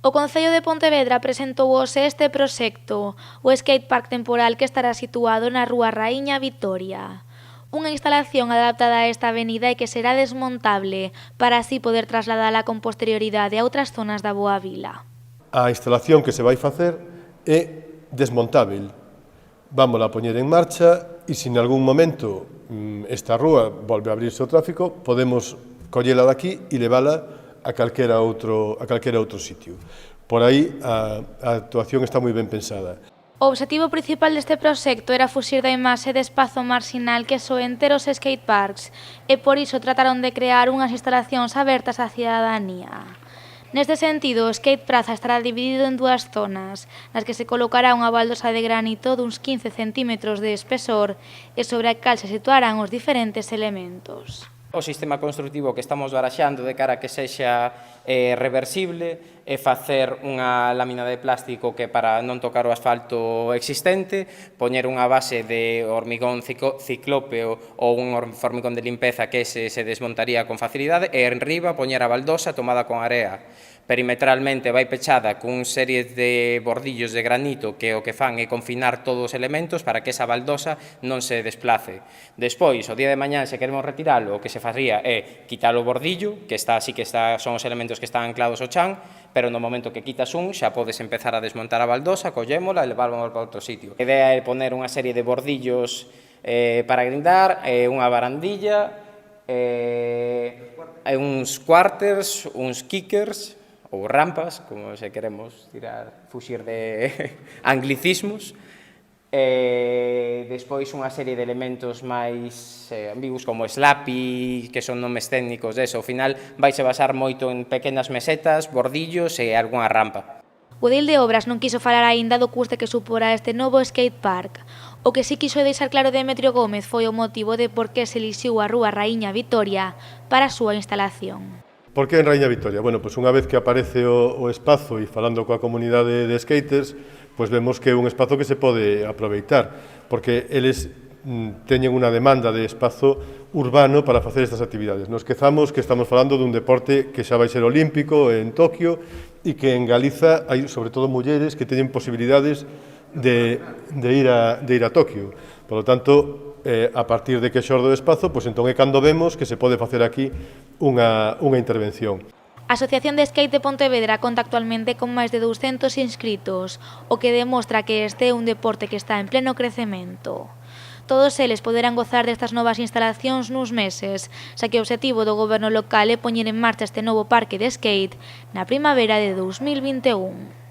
O Concello de Pontevedra presentou hoxe este proxecto, o skatepark temporal que estará situado na Rúa Raíña Vitoria. Unha instalación adaptada a esta avenida e que será desmontable, para así poder trasladala con posterioridade a outras zonas da Boa Vila. A instalación que se vai facer é desmontável. Vámola a poñer en marcha e se en algún momento esta rúa volve a abrirse ao tráfico, podemos collela daqui e levala a calquera outro sitio. Por aí a actuación está moi ben pensada. O obxectivo principal deste proxecto era fuxir da imaxe de espazo marxinal que soen ter os skateparks e por iso trataron de crear unhas instalacións abertas á cidadanía. Neste sentido, o Skate Praza estará dividido en dúas zonas, nas que se colocará unha baldosa de granito duns 15 centímetros de espesor e sobre a cal se situarán os diferentes elementos. O sistema constructivo que estamos baraxando de cara a que sexa reversible é facer unha lámina de plástico que para non tocar o asfalto existente, poñer unha base de hormigón ciclópeo ou un hormigón de limpeza que se desmontaría con facilidade e enriba poñer a baldosa tomada con area. Perimetralmente vai pechada cun serie de bordillos de granito que o que fan é confinar todos os elementos para que esa baldosa non se desplace. Despois, o día de mañá, se queremos retiralo, o que se faría é quitar o bordillo, que está así, son os elementos que están anclados ao chan, pero no momento que quitas un, xa podes empezar a desmontar a baldosa, collémola e levámola para outro sitio. A idea é poner unha serie de bordillos para grindar, unha barandilla, uns quarters, uns kickers, ou rampas, como se queremos fuxir de anglicismos, despois unha serie de elementos máis ambiguos como slappy, que son nomes técnicos deso. Ao final vaise basar moito en pequenas mesetas, bordillos e algunha rampa. O edil de Obras non quiso falar aínda do custe que suporá este novo skatepark. O que sí quiso deixar claro Demetrio Gómez foi o motivo de por que se elixiu a Rúa Raíña Vitoria para a súa instalación. Por que en Raíña Vitoria? Bueno, pois unha vez que aparece o espazo e falando coa comunidade de skaters, pois vemos que é un espazo que se pode aproveitar, porque eles teñen unha demanda de espazo urbano para facer estas actividades. Non esquezamos que estamos falando dun deporte que xa vai ser olímpico en Tokio e que en Galiza hai, sobre todo, mulleres que teñen posibilidades de ir a Tokio. Por lo tanto, a partir de que xorde o espazo, pois entón é cando vemos que se pode facer aquí unha intervención. A Asociación de Skate de Pontevedra conta actualmente con máis de 200 inscritos, o que demostra que este é un deporte que está en pleno crecemento. Todos eles poderán gozar destas novas instalacións nuns meses, xa que o obxectivo do goberno local é poñer en marcha este novo parque de skate na primavera de 2021.